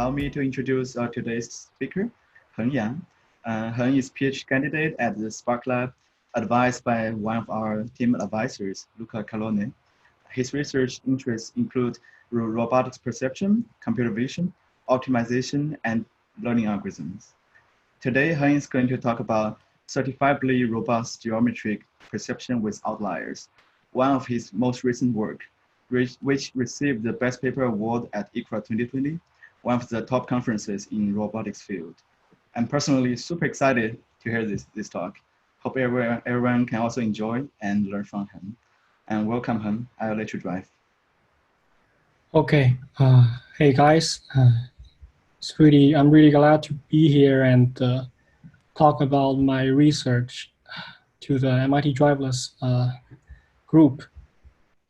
allow me to introduce today's speaker, Heng Yang. Heng is PhD candidate at the Spark Lab, advised by one of our team advisors, Luca Calone. His research interests include robotics perception, computer vision, optimization, and learning algorithms. Today, Heng is going to talk about certifiably robust geometric perception with outliers, one of his most recent work, which received the Best Paper Award at ICRA 2020, one of the top conferences in robotics field. I'm personally super excited to hear this talk. Hope everyone can also enjoy and learn from him. And welcome him. I'll let you drive. Okay. Hey guys. I'm really glad to be here and talk about my research to the MIT Driverless group.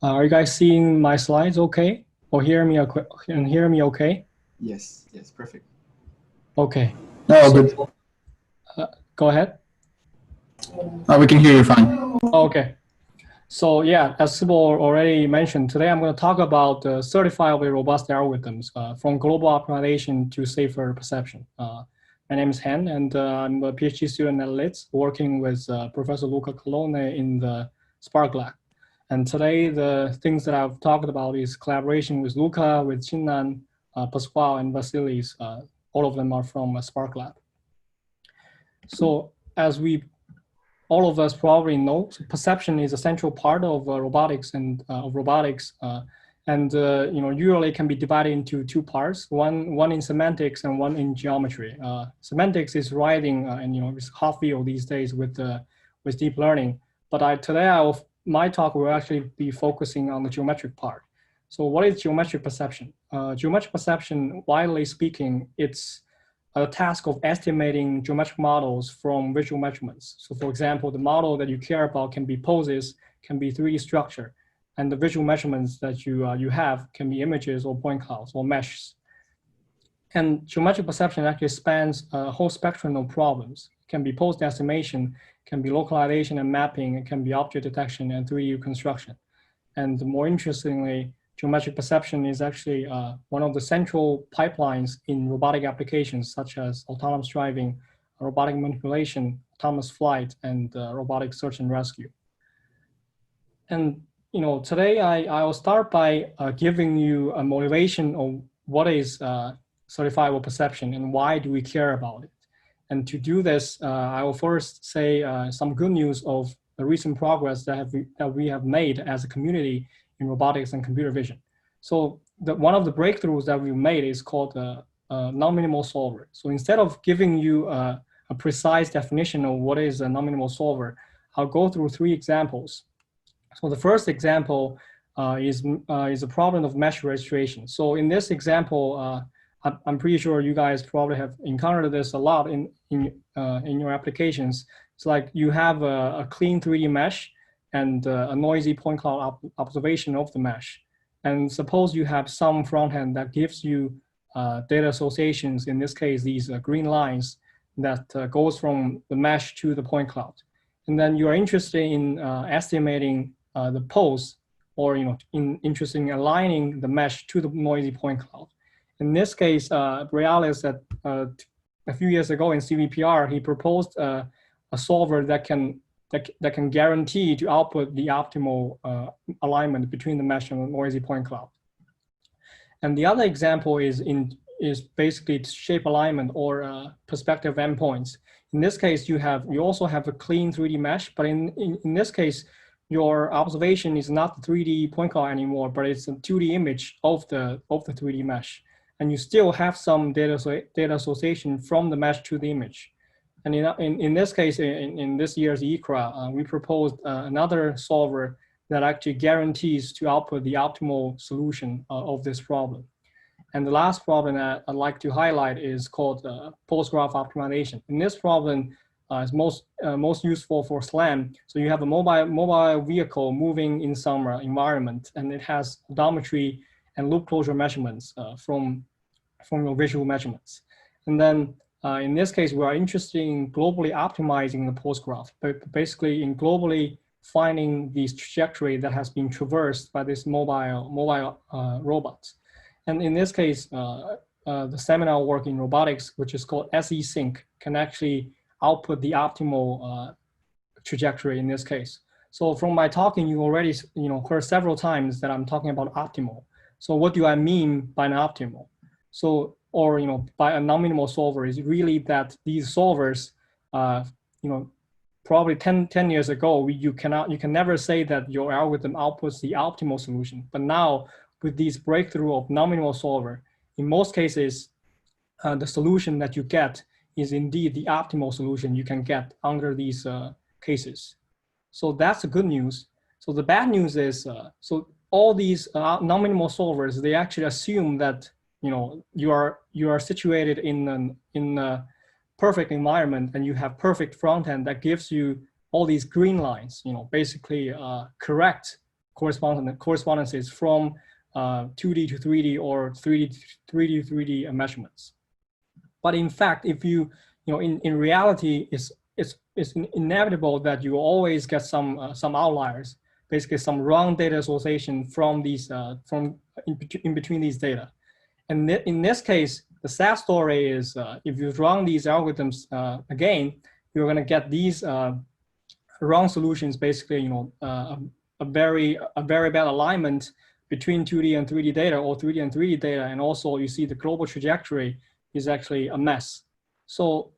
Are you guys seeing my slides okay? Or hear me okay? Yes, perfect. Okay. No, good. Go ahead. We can hear you fine. Okay. So yeah, as Sybil already mentioned, today I'm going to talk about certifiably robust algorithms from global optimization to safer perception. My name is Hen, and I'm a PhD student at LITS, working with Professor Luca Calone in the Spark Lab. And today, the things that I've talked about is collaboration with Luca, with Chinnan, Pasquale, and Vasilis. All of them are from Spark Lab. So as all of us probably know, perception is a central part of robotics and usually can be divided into two parts. One in semantics and one in geometry. Semantics is writing and it's hot field these days with deep learning. But today my talk will actually be focusing on the geometric part. So what is geometric perception? Geometric perception, widely speaking, it's a task of estimating geometric models from visual measurements. So for example, the model that you care about can be poses, can be 3D structure, and the visual measurements that you have can be images or point clouds or meshes. And geometric perception actually spans a whole spectrum of problems. It can be pose estimation, can be localization and mapping, it can be object detection and 3D reconstruction. And more interestingly, geometric perception is actually one of the central pipelines in robotic applications such as autonomous driving, robotic manipulation, autonomous flight, and robotic search and rescue. And today I will start by giving you a motivation of what is certifiable perception and why do we care about it. And to do this, I will first say some good news of the recent progress that we have made as a community in robotics and computer vision. So one of the breakthroughs that we made is called a non-minimal solver. So instead of giving you a precise definition of what is a non-minimal solver, I'll go through 3 examples. So the first example is a problem of mesh registration. So in this example, I'm pretty sure you guys probably have encountered this a lot in your applications. It's like you have a clean 3D mesh and a noisy point cloud observation of the mesh. And suppose you have some front end that gives you data associations, in this case, these green lines that goes from the mesh to the point cloud. And then you are interested in estimating the pose or interested in aligning the mesh to the noisy point cloud. In this case, Realis a few years ago in CVPR, he proposed a solver that can guarantee to output the optimal alignment between the mesh and the noisy point cloud. And the other example is basically shape alignment or perspective endpoints. In this case, you also have a clean 3D mesh, but in this case, your observation is not the 3D point cloud anymore, but it's a 2D image of the 3D mesh. And you still have some data association from the mesh to the image. And in this case, in this year's ICRA, we proposed another solver that actually guarantees to output the optimal solution of this problem. And the last problem that I'd like to highlight is called pose graph optimization. In this problem, is most useful for SLAM. So you have a mobile vehicle moving in some environment, and it has odometry and loop closure measurements from your visual measurements. And then in this case, we are interested in globally optimizing the pose graph, basically in globally finding the trajectory that has been traversed by this mobile robots. And in this case, the seminal work in robotics, which is called SE-sync, can actually output the optimal trajectory in this case. So from my talking, you already heard several times that I'm talking about optimal. So what do I mean by an optimal? So, or by a non-minimal solver is really that these solvers, probably 10 years ago, you can never say that your algorithm outputs the optimal solution. But now with these breakthrough of non-minimal solver, in most cases, the solution that you get is indeed the optimal solution you can get under these cases. So that's the good news. So the bad news is, so all these non-minimal solvers, they actually assume that you are situated in a perfect environment and you have perfect front end that gives you all these green lines, basically correct correspondences from 2D to 3D or 3D to 3D measurements. But in fact, if you in reality, it's inevitable that you always get some outliers, basically some wrong data association from these from in between these data. And in this case, the sad story is if you run these algorithms again, you're going to get these wrong solutions. Basically, a very bad alignment between 2D and 3D data, or 3D and 3D data, and also you see the global trajectory is actually a mess. So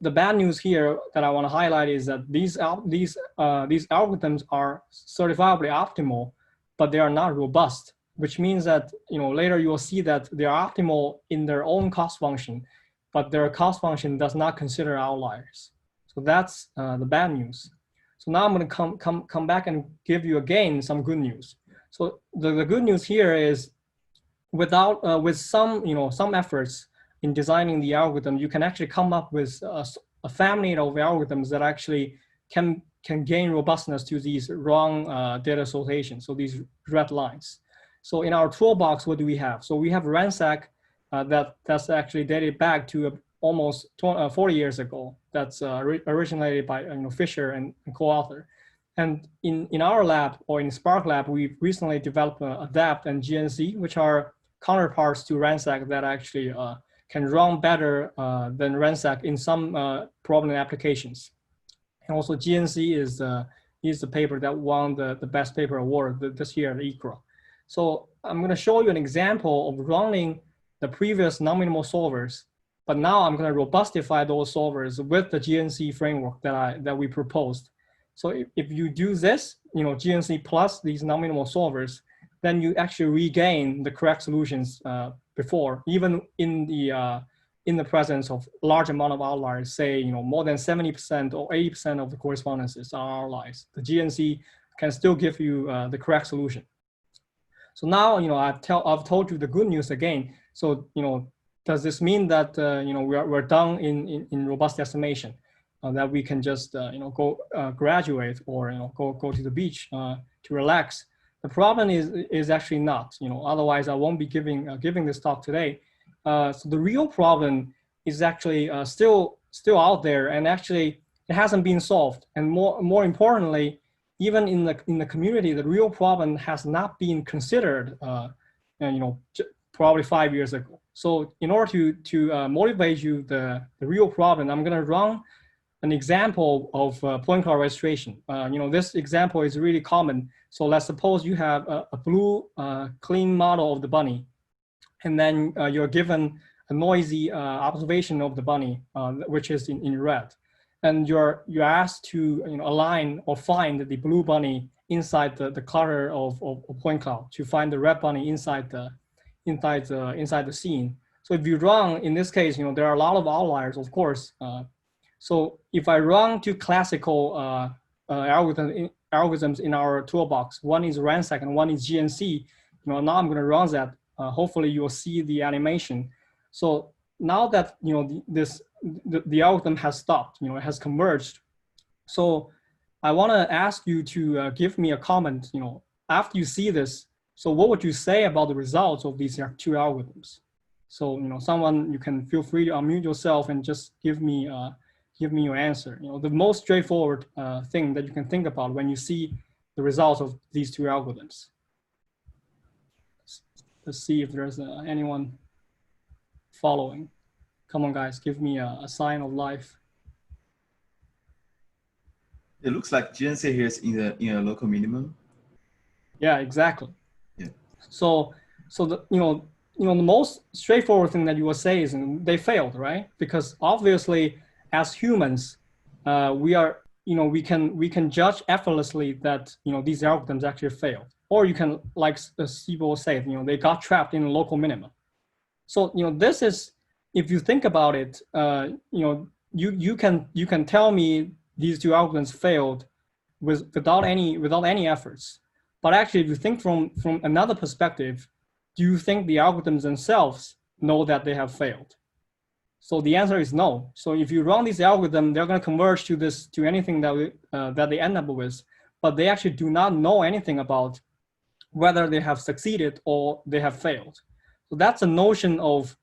the bad news here that I want to highlight is that these algorithms are certifiably optimal, but they are not robust, which means that later you will see that they are optimal in their own cost function, but their cost function does not consider outliers. So that's the bad news. So now I'm going to come back and give you again some good news. So the good news here is with some efforts in designing the algorithm, you can actually come up with a family of algorithms that actually can gain robustness to these wrong data associations, so these red lines. So in our toolbox, what do we have? So we have Ransack that's actually dated back to almost 40 years ago. That's originated by Fisher and co-author. And in our lab, or in Spark lab, we've recently developed ADAPT and GNC, which are counterparts to Ransack that actually can run better than Ransack in some problem applications. And also GNC is the paper that won the best paper award this year at ICRA. So I'm going to show you an example of running the previous non-minimal solvers, but now I'm going to robustify those solvers with the GNC framework that we proposed. So if you do this, GNC plus these non-minimal solvers, then you actually regain the correct solutions before, even in the presence of large amount of outliers, say more than 70% or 80% of the correspondences are outliers. The GNC can still give you the correct solution. So now I've told you the good news again. So does this mean that we're done in robust estimation? That we can just go graduate or go to the beach to relax? The problem is actually not. Otherwise I won't be giving this talk today. So the real problem is actually still out there, and actually it hasn't been solved. And more importantly, even in the community, the real problem has not been considered. Probably 5 years ago. So in order to motivate you the real problem, I'm going to run an example of point cloud registration. This example is really common. So let's suppose you have a blue clean model of the bunny, and then you're given a noisy observation of the bunny, which is in red. And you're asked to align or find the blue bunny inside the clutter of point cloud to find the red bunny inside the scene. So if you run, in this case, there are a lot of outliers, of course. So if I run two classical algorithms in our toolbox, one is Ransack and one is GNC, now I'm going to run that. Hopefully you will see the animation. So now that the algorithm has stopped, it has converged. So I want to ask you to give me a comment. After you see this, so what would you say about the results of these two algorithms? So someone, you can feel free to unmute yourself and just give me your answer. The most straightforward thing that you can think about when you see the results of these two algorithms. Let's see if there's anyone. following. Come on, guys, give me a sign of life. It looks like GNC here is in a local minimum. Yeah, exactly. Yeah. So the the most straightforward thing that you will say is they failed, right? Because obviously, as humans, we are we can judge effortlessly that these algorithms actually failed, or you can, like Sibo will say, they got trapped in a local minimum. So this is, if you think about it, you can tell me these two algorithms failed without any efforts. But actually, if you think from another perspective, do you think the algorithms themselves know that they have failed? So the answer is no. So if you run this algorithm, they're going to converge to anything that they end up with, but they actually do not know anything about whether they have succeeded or they have failed. So that's a notion of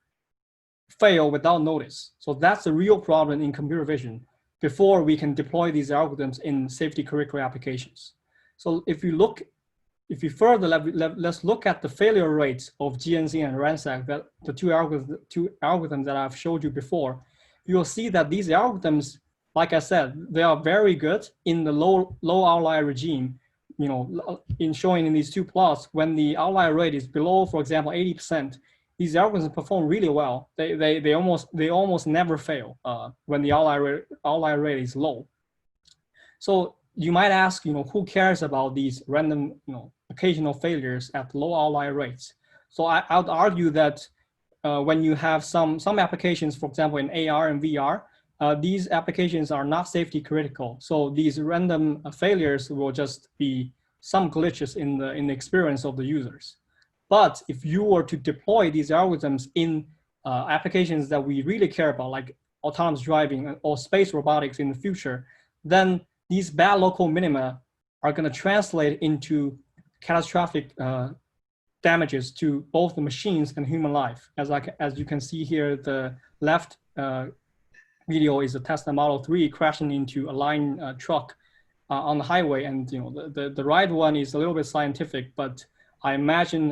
fail without notice. So that's a real problem in computer vision before we can deploy these algorithms in safety critical applications. So if you further, let's look at the failure rates of GNC and RANSAC, that the two algorithms that I've showed you before. You'll see that these algorithms, like I said, they are very good in the low outlier regime. In showing in these two plots, when the outlier rate is below, for example, 80%, these algorithms perform really well. They almost never fail when the outlier rate is low. So you might ask, who cares about these random, occasional failures at low outlier rates? So I would argue that when you have some applications, for example, in AR and VR, these applications are not safety critical. So these random failures will just be some glitches in the experience of the users. But if you were to deploy these algorithms in applications that we really care about, like autonomous driving or space robotics in the future, then these bad local minima are going to translate into catastrophic damages to both the machines and human life. As you can see here, the left video is a Tesla Model 3 crashing into a line truck on the highway, and the right one is a little bit scientific, but I imagine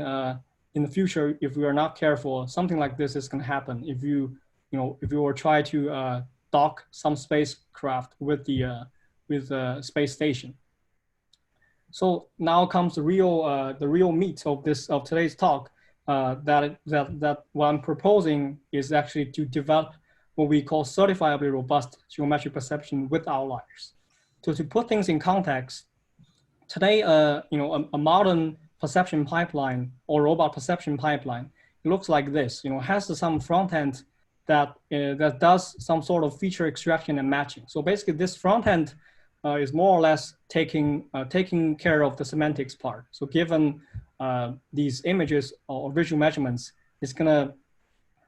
in the future, if we are not careful, something like this is going to happen. If you were try to dock some spacecraft with the space station. So now comes the real meat of today's talk. That what I'm proposing is actually to develop what we call certifiably robust geometric perception with outliers. So to put things in context, today, a modern perception pipeline or robot perception pipeline, it looks like this. Has some front end that does some sort of feature extraction and matching. So basically, this front end is more or less taking care of the semantics part. So given these images or visual measurements, it's gonna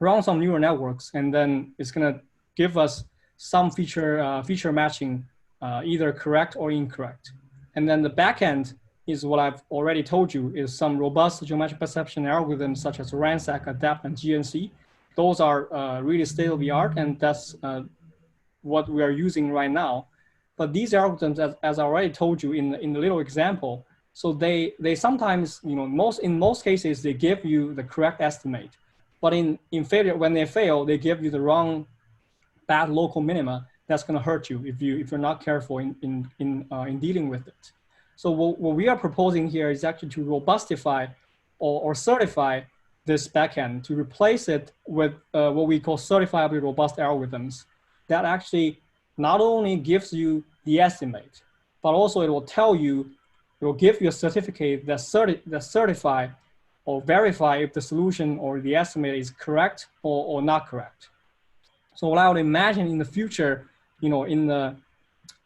run some neural networks, and then it's gonna give us some feature matching, either correct or incorrect. And then the backend is what I've already told you, is some robust geometric perception algorithms such as RANSAC, ADAPT, and GNC. Those are really state of the art, and that's what we are using right now. But these algorithms, as I already told you in the little example, so they sometimes, in most cases, they give you the correct estimate. But in failure, when they fail, they give you the wrong bad local minima. That's going to hurt you if you're not careful in dealing with it. So what we are proposing here is actually to robustify or certify this backend, to replace it with what we call certifiably robust algorithms that actually not only gives you the estimate, but also it will give you a certificate that certify or verify if the solution or the estimate is correct or not correct. So what I would imagine in the future, in the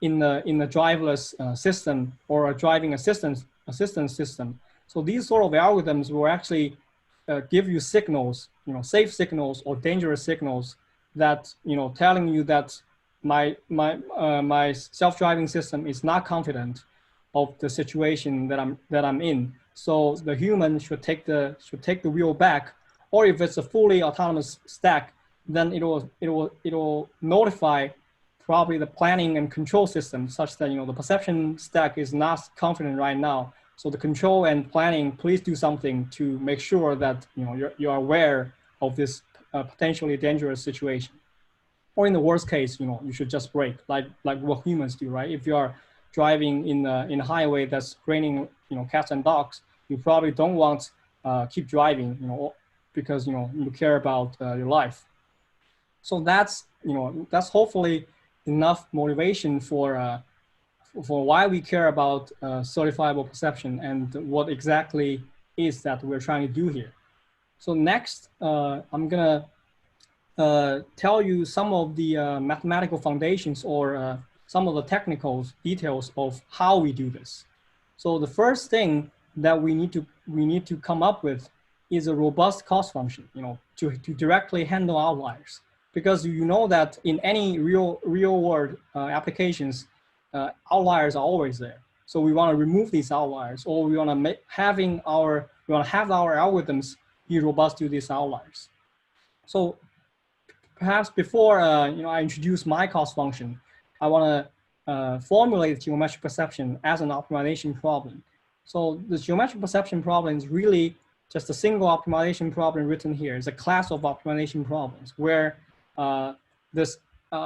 driverless system or a driving assistance system, so these sort of algorithms will actually give you signals, safe signals or dangerous signals that, telling you that my self-driving system is not confident of the situation that I'm in. So the human should take the wheel back, or if it's a fully autonomous stack, then it will notify probably the planning and control system such that the perception stack is not confident right now. So the control and planning, please do something to make sure that you're aware of this a potentially dangerous situation. Or in the worst case, you should just brake, like what humans do, right? If you are driving in a highway that's raining, cats and dogs, you probably don't want keep driving, because you care about your life. So that's hopefully enough motivation for why we care about certifiable perception and what exactly is that we're trying to do here. So next, I'm gonna tell you some of the mathematical foundations or some of the technical details of how we do this. So the first thing that we need to come up with is a robust cost function, to directly handle outliers, because you know that in any real world applications, outliers are always there. So we want to remove these outliers, or we want to have our algorithms be robust to these outliers. So perhaps before I introduce my cost function, I want to formulate geometric perception as an optimization problem. So the geometric perception problem is really just a single optimization problem written here. It's a class of optimization problems where this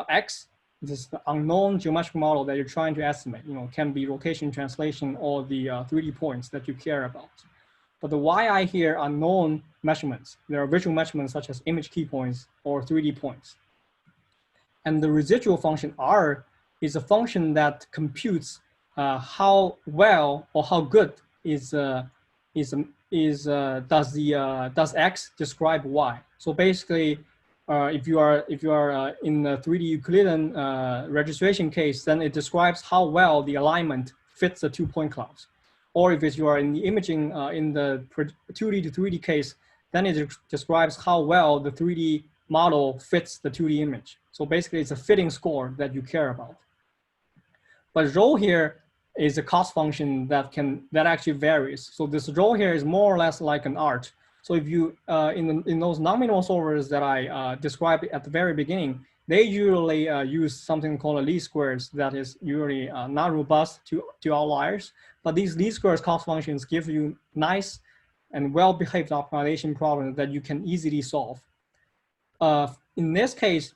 X, this unknown geometric model that you're trying to estimate, can be location translation or the 3D points that you care about. But the yi here are known measurements. There are visual measurements such as image key points or 3D points. And the residual function R is a function that computes how well or how good does X describe Y. So basically, if you are in the 3D Euclidean registration case, then it describes how well the alignment fits the 2-point clouds. Or if you are in the imaging in the 2D to 3D case, then it describes how well the 3D model fits the 2D image. So basically, it's a fitting score that you care about. But rho here is a cost function that actually varies. So this rho here is more or less like an arc. So if you in those non-minimal solvers that I described at the very beginning, they usually use something called a least squares that is usually not robust to outliers. But these least squares cost functions give you nice and well-behaved optimization problems that you can easily solve. In this case,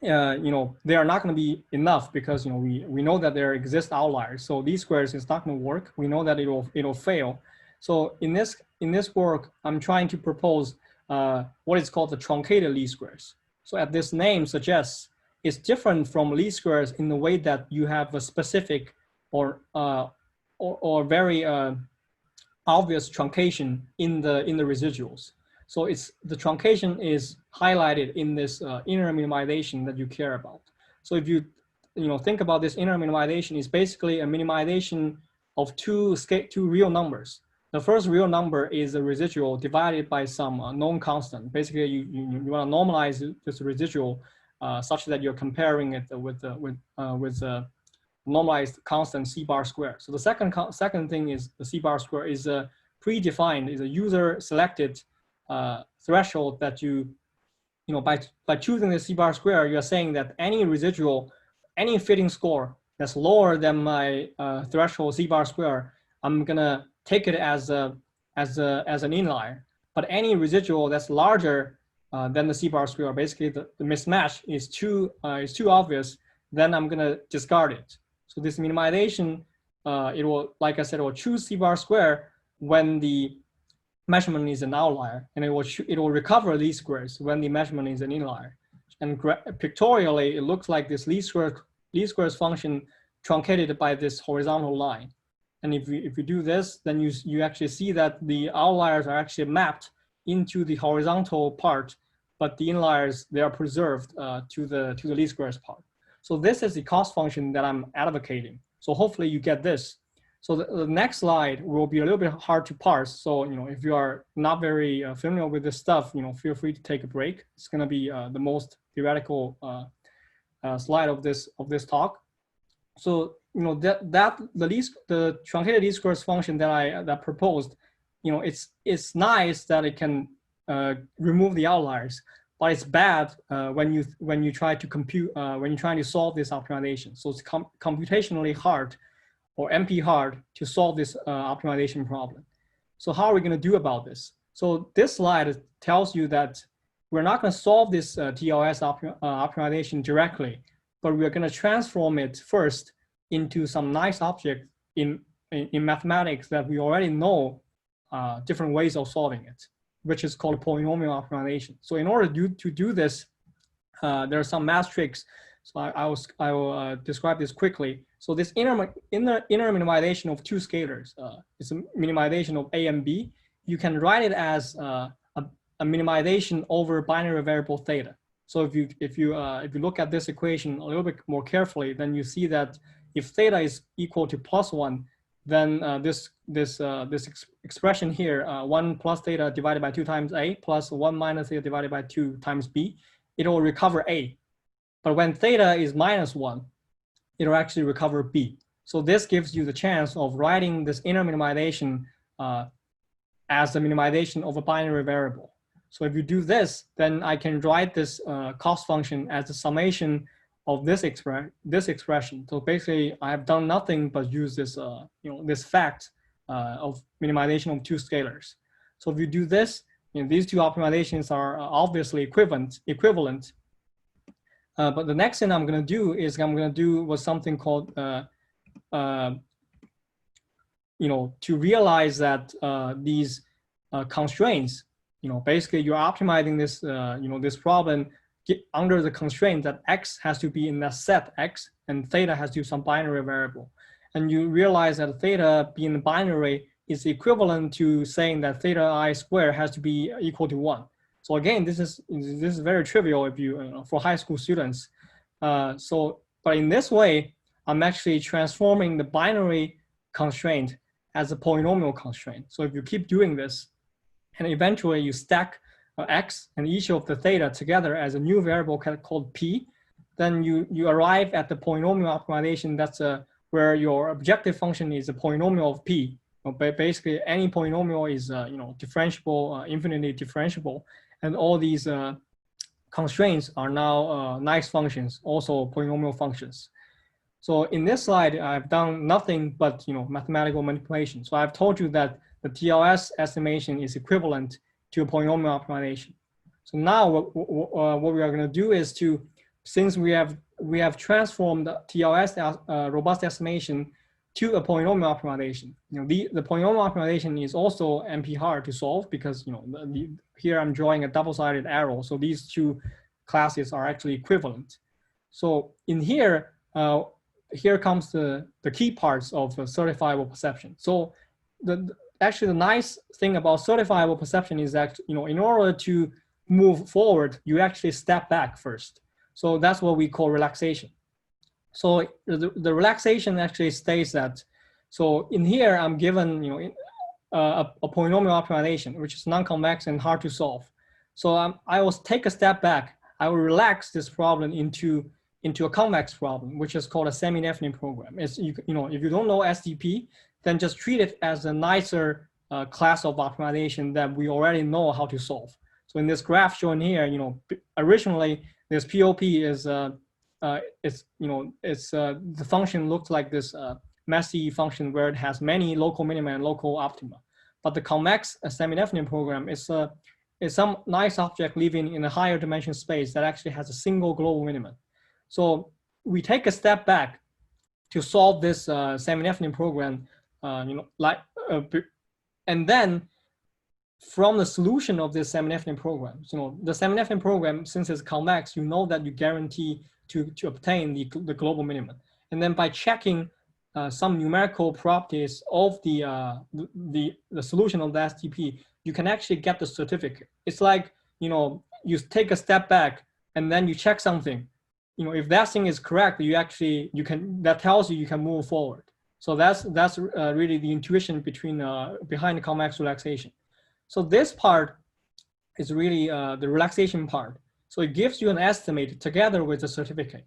they are not going to be enough because we know that there exist outliers. So least squares is not going to work. We know that it'll fail. So in this work, I'm trying to propose what is called the truncated least squares. So as this name suggests, it's different from least squares in the way that you have a specific or very obvious truncation in the residuals. So the truncation is highlighted in this inner minimization that you care about. So if you think about this inner minimization, is basically a minimization of two real numbers. The first real number is a residual divided by some known constant. Basically, you want to normalize this residual such that you're comparing it with normalized constant c bar square. So the second thing is the c bar square is a predefined, is a user selected threshold that by choosing the c bar square, you're saying that any residual, any fitting score that's lower than my threshold c bar square, I'm gonna take it as an inlier. But any residual that's larger than the c bar square, basically the mismatch is too obvious, then I'm gonna discard it. So this minimization, it will, like I said, it will choose c bar square when the measurement is an outlier, and it will recover least squares when the measurement is an inlier. And pictorially, it looks like this least squares function truncated by this horizontal line. And if you do this, then you actually see that the outliers are actually mapped into the horizontal part, but the inliers, they are preserved to the least squares part. So this is the cost function that I'm advocating. So hopefully you get this. So the next slide will be a little bit hard to parse. So if you are not very familiar with this stuff, feel free to take a break. It's going to be the most theoretical slide of this talk. So the truncated least squares function that I proposed, it's nice that it can remove the outliers, but it's bad when you try to compute when you're trying to solve this optimization. So it's computationally hard, or MP hard, to solve this optimization problem. So how are we going to do about this? So this slide tells you that we're not going to solve this TLS optimization directly, but we're going to transform it first into some nice object in mathematics that we already know different ways of solving it, which is called polynomial optimization. So in order to do this, there are some math tricks. So I will describe this quickly. So this inner minimization of two scalars, it's a minimization of A and B. You can write it as a minimization over binary variable theta. So if you look at this equation a little bit more carefully, then you see that if theta is equal to +1, then this expression here, 1 plus theta divided by 2 times A plus 1 minus theta divided by 2 times B, it will recover A. But when theta is -1, it will actually recover B. So this gives you the chance of writing this inner minimization as the minimization of a binary variable. So if you do this, then I can write this cost function as the summation of this expression. So basically, I have done nothing but use this this fact of minimization of two scalars. So if you do this, these two optimizations are obviously equivalent. But the next thing I'm going to do is something called to realize that these constraints, basically you're optimizing this this problem under the constraint that x has to be in that set x and theta has to be some binary variable, and you realize that theta being binary is equivalent to saying that theta I squared has to be equal to 1. So again, this is very trivial if for high school students. But in this way, I'm actually transforming the binary constraint as a polynomial constraint. So if you keep doing this, and eventually you stack x and each of the theta together as a new variable called p, then you arrive at the polynomial optimization. That's where your objective function is a polynomial of p. Basically, any polynomial is differentiable, infinitely differentiable. And all these constraints are now nice functions, also polynomial functions. So in this slide, I've done nothing but mathematical manipulation. So I've told you that the TLS estimation is equivalent to a polynomial optimization. So now what we are going to do is since we have transformed the TLS robust estimation to a polynomial optimization. The polynomial optimization is also NP hard to solve because here I'm drawing a double-sided arrow. So these two classes are actually equivalent. So in here, here comes the key parts of certifiable perception. So actually the nice thing about certifiable perception is that in order to move forward, you actually step back first. So that's what we call relaxation. So the relaxation actually states that, so in here I'm given a polynomial optimization, which is non-convex and hard to solve. So I will take a step back. I will relax this problem into a convex problem, which is called a semi-definite program. If you don't know SDP, then just treat it as a nicer class of optimization that we already know how to solve. So in this graph shown here, originally this POP is the function looks like this messy function where it has many local minima and local optima. But the convex semi-definite program is some nice object living in a higher dimension space that actually has a single global minimum. So we take a step back to solve this semi-definite program, and then from the solution of this semi-definite program, the semi-definite program, since it's convex, that you guarantee to obtain the global minimum. And then by checking some numerical properties of the solution of the SDP, you can actually get the certificate. It's like, you take a step back and then you check something. If that thing is correct, that tells you can move forward. So that's really the intuition behind the convex relaxation. So this part is really the relaxation part. So it gives you an estimate together with the certificate.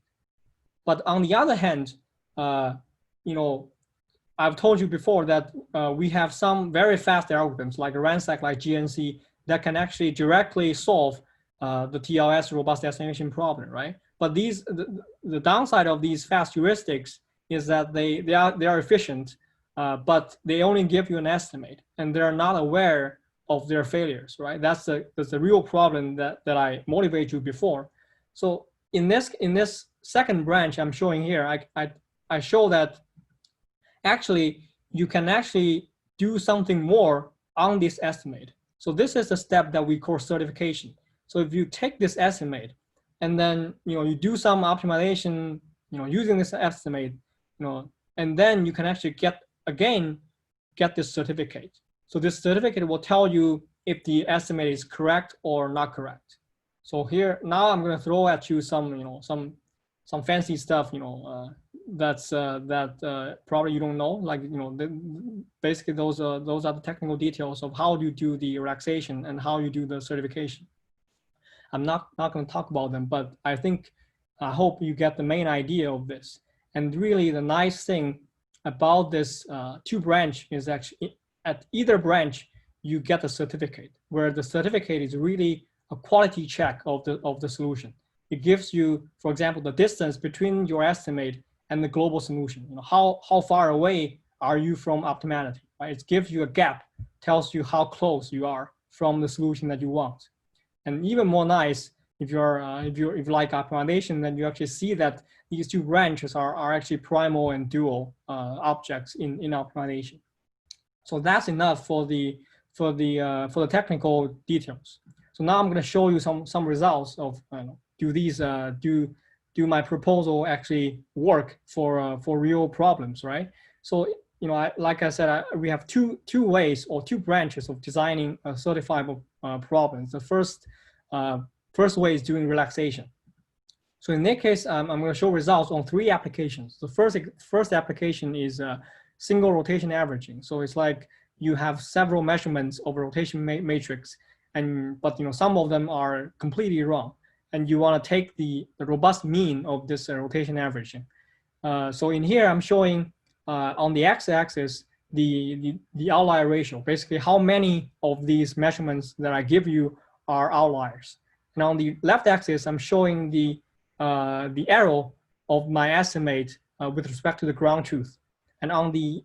But on the other hand, I've told you before that we have some very fast algorithms like RANSAC, like GNC, that can actually directly solve the TLS robust estimation problem, right? But the downside of these fast heuristics is that they are efficient, but they only give you an estimate, and they're not aware of their failures, right? That's the real problem that I motivate you before. So in this second branch I'm showing here, I show that actually you can actually do something more on this estimate. So this is the step that we call certification. So if you take this estimate and then you do some optimization using this estimate, and then you can actually get this certificate. So this certificate will tell you if the estimate is correct or not correct. So here now I'm going to throw at you some fancy stuff that probably you don't know, like basically those are the technical details of how you do the relaxation and how you do the certification. I'm not going to talk about them, but I hope you get the main idea of this. And really the nice thing about this two branch is actually at either branch you get a certificate, where the certificate is really a quality check of the solution. It gives you, for example, the distance between your estimate and the global solution. How far away are you from optimality? Right? It gives you a gap, tells you how close you are from the solution that you want. And even more nice, if you like optimization, then you actually see that these two branches are actually primal and dual objects in optimization. So that's enough for the technical details. So now I'm going to show you some results of do my proposal actually work for real problems, right? So like I said, we have two ways or two branches of designing certifiable problems. The first way is doing relaxation. So in that case, I'm going to show results on 3 applications. The first application is single rotation averaging. So it's like you have several measurements of a rotation matrix, but some of them are completely wrong, and you want to take the robust mean of this rotation averaging. So in here, I'm showing on the x-axis the outlier ratio, basically how many of these measurements that I give you are outliers. And on the left axis, I'm showing the error of my estimate with respect to the ground truth. And on the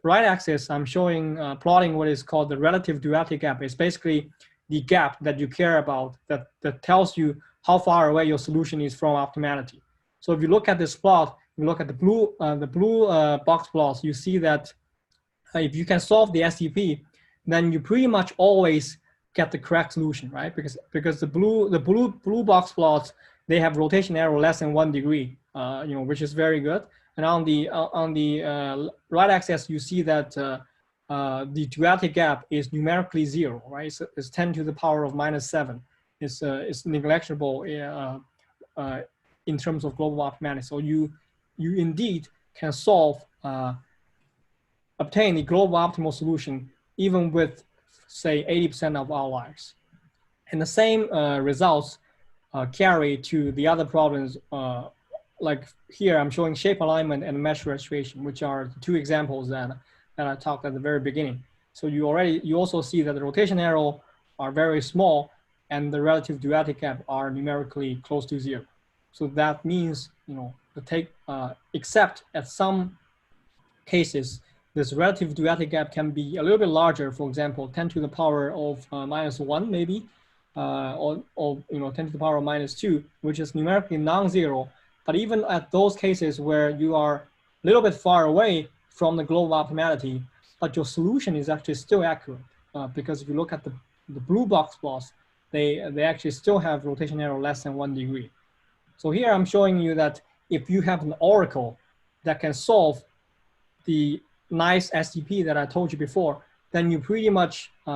right axis, I'm showing plotting what is called the relative duality gap. It's basically the gap that you care about that tells you how far away your solution is from optimality. So if you look at this plot, you look at the blue box plots, you see that if you can solve the STP, then you pretty much always get the correct solution, right? Because the blue box plots, they have rotation error less than 1 degree, which is very good. And on the right axis, you see that the duality gap is numerically 0, right? So it's 10 to the power of -7. It's negligible in terms of global optimality. So you indeed can obtain the global optimal solution even with, say, 80% of outliers. And the same results carry to the other problems. Like here, I'm showing shape alignment and mesh restoration, which are the 2 examples that I talked at the very beginning. So you also see that the rotation error are very small, and the relative duality gap are numerically close to 0. So that means except at some cases, this relative duality gap can be a little bit larger. For example, 10 to the power of -1 maybe, or 10 to the power of -2, which is numerically non-zero. But even at those cases where you are a little bit far away from the global optimality, but your solution is actually still accurate, because if you look at the blue box plots, they actually still have rotation error less than 1 degree. So here I'm showing you that if you have an oracle that can solve the nice STP that I told you before, then you pretty much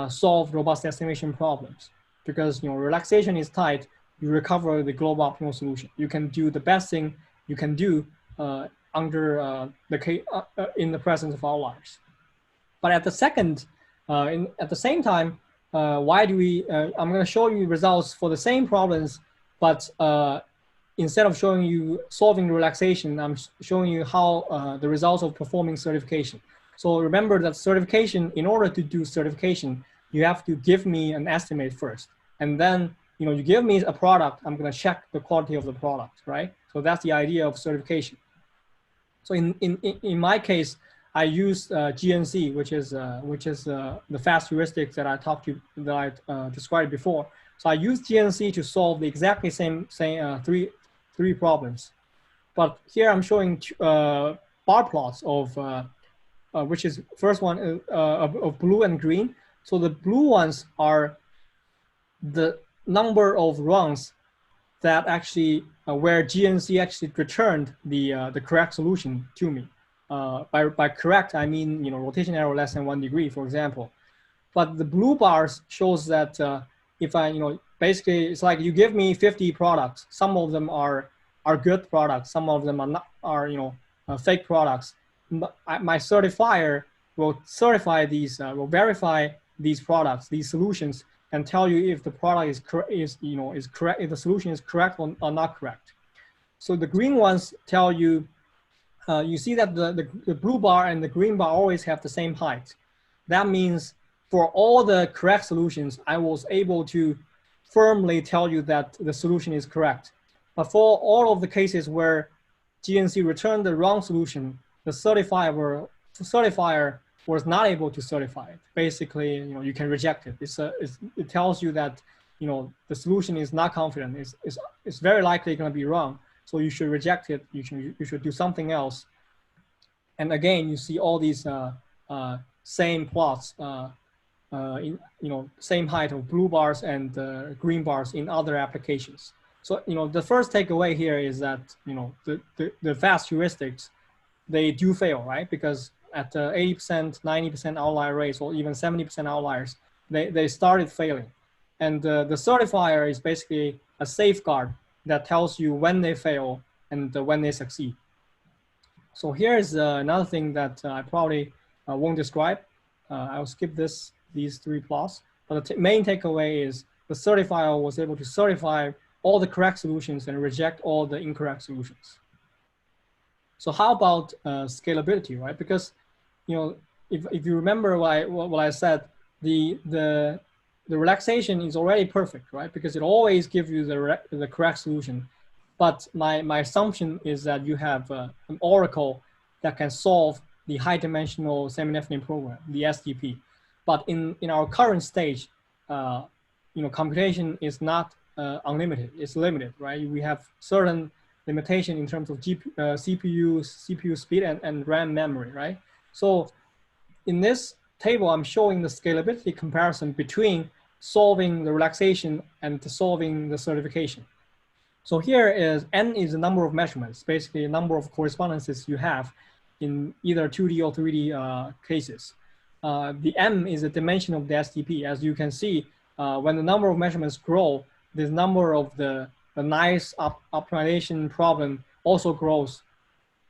solve robust estimation problems, because relaxation is tight. You recover the global optimal solution. You can do the best thing you can do in the presence of outliers. But at the same time, why do we? I'm going to show you results for the same problems, but instead of showing you solving the relaxation, I'm showing you how the results of performing certification. So remember that certification, in order to do certification, you have to give me an estimate first, and then you give me a product, I'm going to check the quality of the product, right? So that's the idea of certification. So in my case, I used GNC, which is the fast heuristics that I described before. So I used GNC to solve the exactly same three problems. But here I'm showing bar plots of which is first one of blue and green. So the blue ones are the number of runs that actually where GNC actually returned the correct solution to me. By correct, I mean rotation error less than 1 degree, for example. But the blue bars shows that if I basically it's like you give me 50 products. Some of them are good products. Some of them are not fake products. My certifier will certify these will verify these products, these solutions, and tell you if the product is correct, if the solution is correct or not correct. So the green ones tell you, you see that the blue bar and the green bar always have the same height. That means for all the correct solutions, I was able to firmly tell you that the solution is correct. But for all of the cases where GNC returned the wrong solution, the certifier was not able to certify it. Basically, you can reject it. It tells you that the solution is not confident. It's very likely going to be wrong. So you should reject it. You should do something else. And again, you see all these same plots in same height of blue bars and green bars in other applications. So the first takeaway here is that the fast heuristics, they do fail, right? Because at 80%, 90% outlier rates, or even 70% outliers, they started failing. And the certifier is basically a safeguard that tells you when they fail and when they succeed. So here's another thing that I probably won't describe. I'll skip these three plots. But the main takeaway is the certifier was able to certify all the correct solutions and reject all the incorrect solutions. So how about scalability, right? Because if you remember what I said, the relaxation is already perfect, right? Because it always gives you the correct solution. But my assumption is that you have an oracle that can solve the high-dimensional semi-definite program, the SDP. But in our current stage, computation is not unlimited. It's limited, right? We have certain limitation in terms of CPU speed and RAM memory, right? So in this table, I'm showing the scalability comparison between solving the relaxation and solving the certification. So here is N is the number of measurements, basically a number of correspondences you have in either 2D or 3D cases. The M is the dimension of the SDP. As you can see, when the number of measurements grow, the number of the nice optimization problem also grows.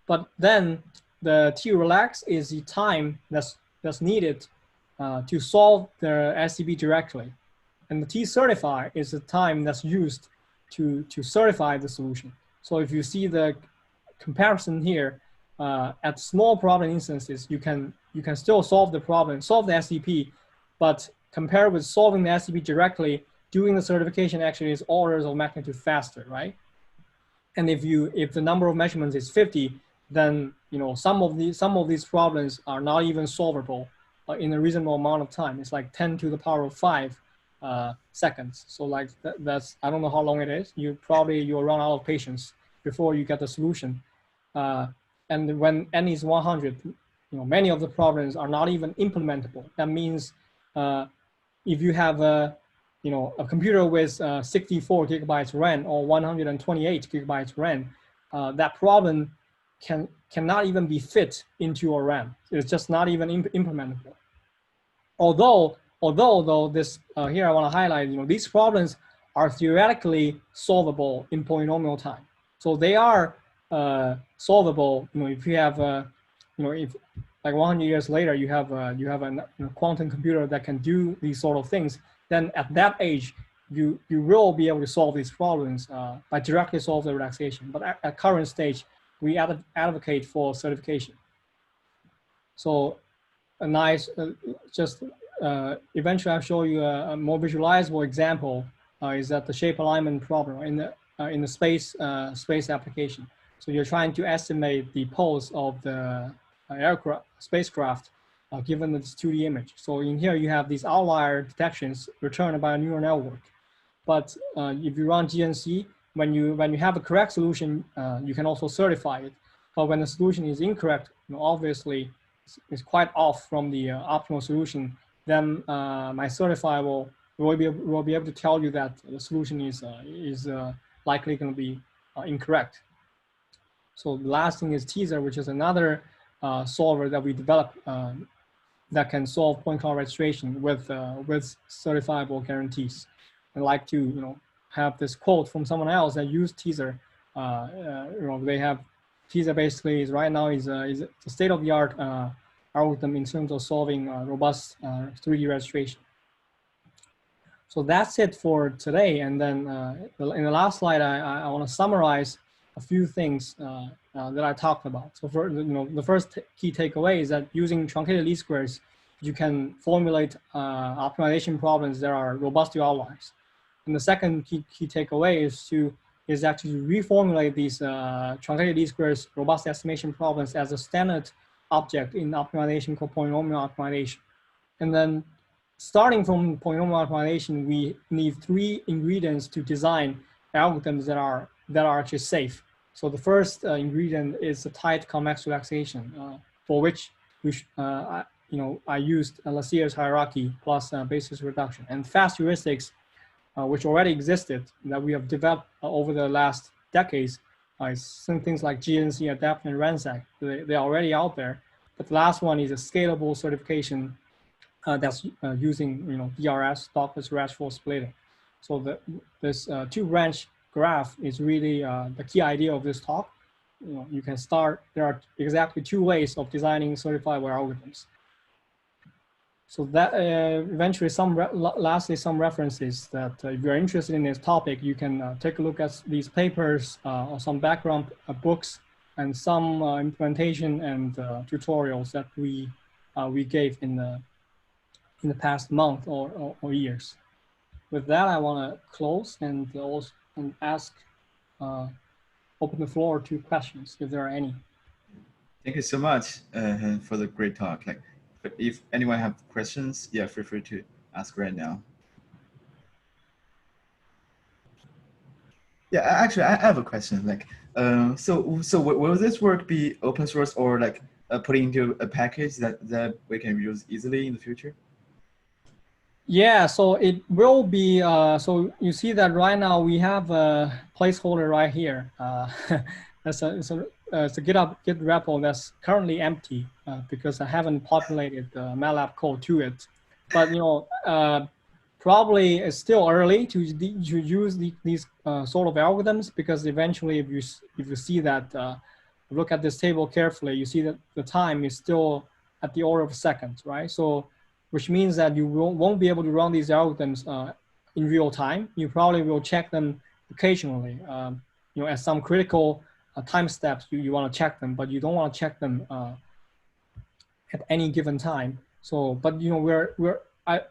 But then the T-relax is the time that's needed to solve the SDP directly. And the T-certify is the time that's used to certify the solution. So if you see the comparison here, at small problem instances, you can still solve the problem, solve the SDP, but compared with solving the SDP directly, doing the certification actually is orders of magnitude faster, right? And if the number of measurements is 50, then some of these problems are not even solvable in a reasonable amount of time. It's like 10 to the power of 5 seconds. So like that's, I don't know how long it is. You'll run out of patience before you get the solution. And when N is 100, many of the problems are not even implementable. That means if you have a computer with 64 gigabytes RAM or 128 gigabytes RAM, that problem cannot even be fit into your RAM. It's just not even implementable. Although though this here I want to highlight, these problems are theoretically solvable in polynomial time. So they are solvable. If you have if like 100 years later you have a quantum computer that can do these sort of things, then at that age you will be able to solve these problems by directly solve the relaxation. But at current stage, we advocate for certification. So a nice eventually I'll show you a more visualizable example is that the shape alignment problem in the space application. So you're trying to estimate the pose of the spacecraft given this 2D image. So in here you have these outlier detections returned by a neural network. But if you run GNC, when you have a correct solution, you can also certify it. But when the solution is incorrect, obviously it's quite off from the optimal solution, then my certifier will be able to tell you that the solution is likely going to be incorrect. So the last thing is teaser, which is another solver that we developed that can solve point cloud registration with certifiable guarantees. I'd like to have this quote from someone else that used teaser. They have teaser basically right now is a state-of-the-art algorithm in terms of solving robust 3D registration. So that's it for today. And then in the last slide, I want to summarize a few things that I talked about. So for the first key takeaway is that using truncated least squares, you can formulate optimization problems that are robust to outliers. And the second key takeaway is actually reformulate these truncated least squares robust estimation problems as a standard object in optimization called polynomial optimization. And then starting from polynomial optimization, we need 3 ingredients to design algorithms that are actually safe. So the first ingredient is a tight convex relaxation, for which I used Lassier's hierarchy plus basis reduction and fast heuristics, which already existed that we have developed over the last decades. Some things like GNC, Adapt, and Ransack, they're already out there. But the last one is a scalable certification that's using DRS, dockless restful splitting. So this 2-branch graph is really the key idea of this talk. You can start. There are exactly 2 ways of designing certifiable algorithms. So that eventually, lastly, some references that if you're interested in this topic, you can take a look at these papers or some background books and some implementation and tutorials that we gave in the past month or years. With that, I want to close and ask, open the floor to questions if there are any. Thank you so much for the great talk. But if anyone have questions, yeah, feel free to ask right now. Yeah, actually, I have a question. So will this work be open source or put into a package that we can use easily in the future? Yeah, so it will be. So you see that right now we have a placeholder right here. It's a Git repo that's currently empty because I haven't populated the MATLAB code to it. But probably it's still early to use these sort of algorithms, because eventually, if you see that, look at this table carefully, you see that the time is still at the order of seconds, right? So, which means that you won't be able to run these algorithms in real time. You probably will check them occasionally, at some critical time steps, you want to check them, but you don't want to check them at any given time. So, but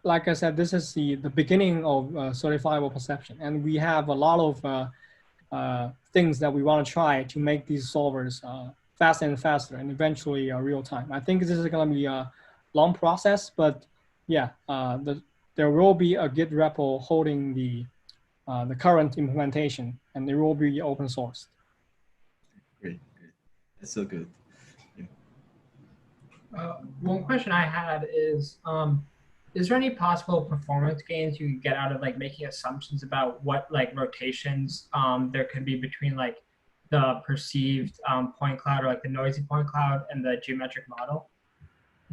like I said, this is the beginning of certifiable perception, and we have a lot of things that we want to try to make these solvers faster and faster, and eventually real time. I think this is going to be a long process, but yeah, there will be a Git repo holding the current implementation, and it will be open source. Great. That's so good. Yeah. One question I had is there any possible performance gains you get out of making assumptions about what rotations there could be between the perceived point cloud or the noisy point cloud and the geometric model?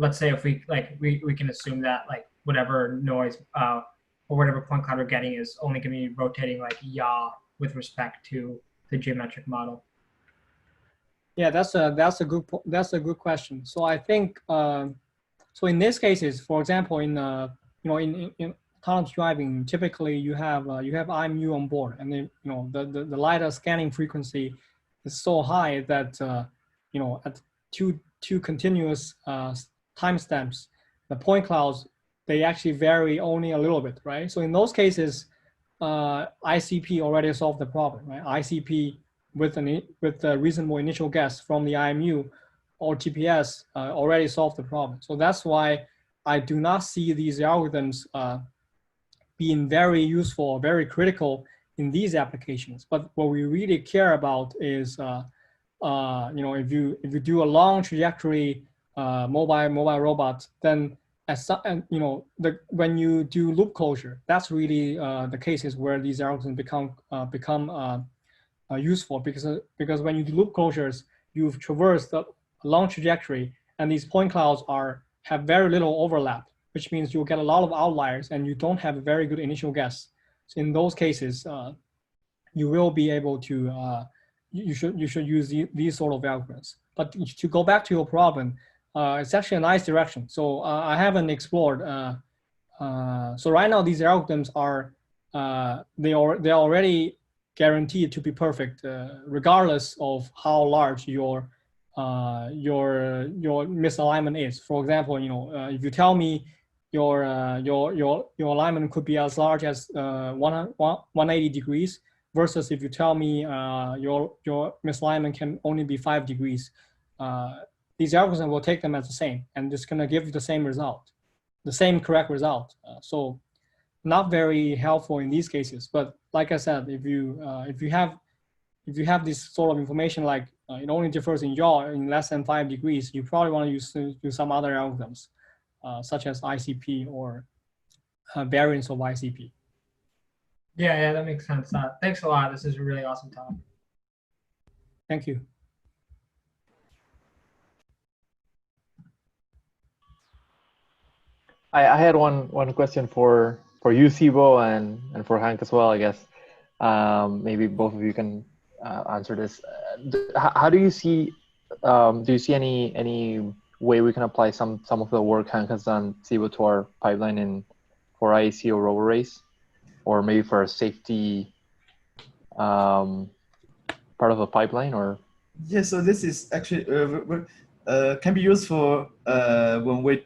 Let's say if we can assume that whatever noise or whatever point cloud we're getting is only going to be rotating yaw with respect to the geometric model. Yeah, that's a good question. So I think so in these cases, for example, in autonomous driving, typically you have IMU on board, and then the LiDAR scanning frequency is so high that at two continuous timestamps, the point clouds, they actually vary only a little bit, right? So in those cases, ICP already solved the problem, right? ICP with a reasonable initial guess from the IMU or GPS already solve the problem. So that's why I do not see these algorithms being very useful or very critical in these applications. But what we really care about is, if you do a long trajectory mobile robot, then when you do loop closure, that's really the cases where these algorithms become useful, because when you do loop closures, you've traversed a long trajectory, and these point clouds have very little overlap, which means you'll get a lot of outliers and you don't have a very good initial guess. So in those cases, you will be able to you should use these sort of algorithms. But to go back to your problem, it's actually a nice direction. So I haven't explored. So right now these algorithms are they're already guaranteed to be perfect, regardless of how large your misalignment is. For example, if you tell me your alignment could be as large as 180 degrees, versus if you tell me your misalignment can only be 5 degrees, these algorithms will take them as the same, and it's going to give you the same result, the same correct result. So not very helpful in these cases. But like I said, if you have this sort of information, like it only differs in yaw in less than 5 degrees, you probably want to use some other algorithms, such as ICP or variants of ICP. Yeah, that makes sense. Thanks a lot. This is a really awesome talk. Thank you. I had one question for you, Sibo, and for Hank as well, I guess. Maybe both of you can answer this. How do you see? Do you see any way we can apply some of the work Hank has done, Sibo, to our pipeline for IAC or rover race, or maybe for a safety part of the pipeline? Or yeah, so this is actually can be used for when we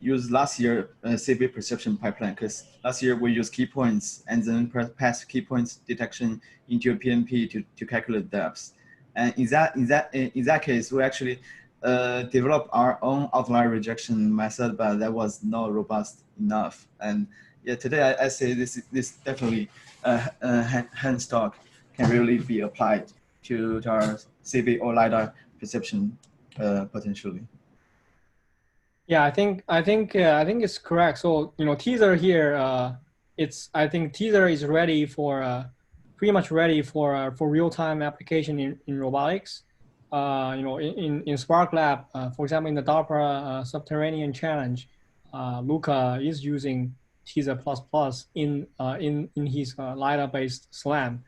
use last year CV perception pipeline, because last year we used key points and then pass key points detection into a PNP to calculate depths. And in that case, we actually developed our own outlier rejection method, but that was not robust enough. And yeah, today I say this definitely hand stock can really be applied to our CV or LiDAR perception potentially. Yeah, I think it's correct. So teaser here, I think teaser is ready for pretty much ready for real-time application in robotics. In Spark Lab, for example, in the DARPA Subterranean Challenge, Luca is using teaser plus in his LiDAR-based SLAM.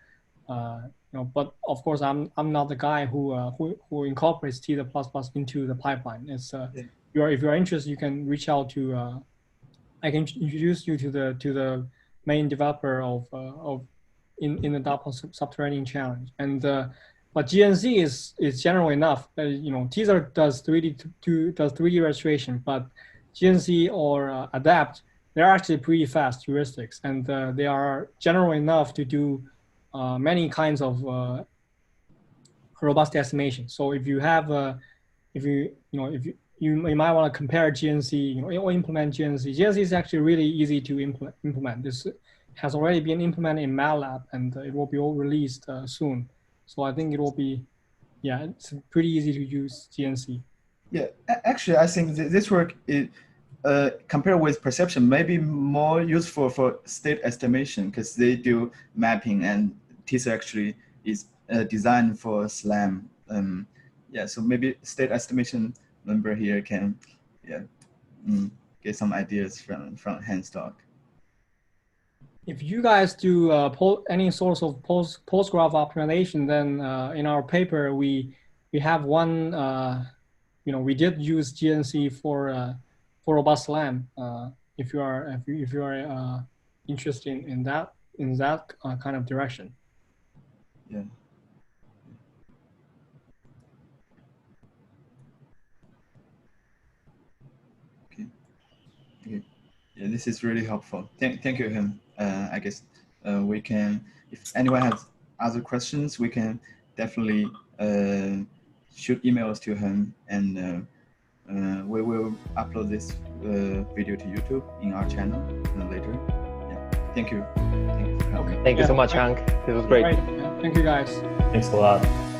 But of course, I'm not the guy who incorporates teaser plus into the pipeline. It's if you're interested, you can reach out to. I can introduce you to the main developer of in the DARPA Subterranean Challenge. And but GNC is general enough. Teaser does 3D registration, but GNC or Adapt, they're actually pretty fast heuristics, and they are general enough to do many kinds of robust estimation. So if you have you might want to compare GNC, or implement GNC. GNC is actually really easy to implement. This has already been implemented in MATLAB, and it will be all released soon. So I think it will be, it's pretty easy to use GNC. Yeah, actually, I think this work is compared with perception, maybe more useful for state estimation, because they do mapping, and teaser actually is designed for SLAM. So maybe state estimation member here can get some ideas from Handstock. If you guys do any sorts of post-graph optimization, then in our paper we have one. We did use GNC for robust SLAM. If you are interested in that kind of direction. Yeah. Okay. Yeah, this is really helpful. Thank you, him. I guess we can, if anyone has other questions, we can definitely shoot emails to him, and we will upload this video to YouTube in our channel later. Yeah. Thank you. Thank you so much, Hank. This was great. Right. Yeah. Thank you, guys. Thanks a lot.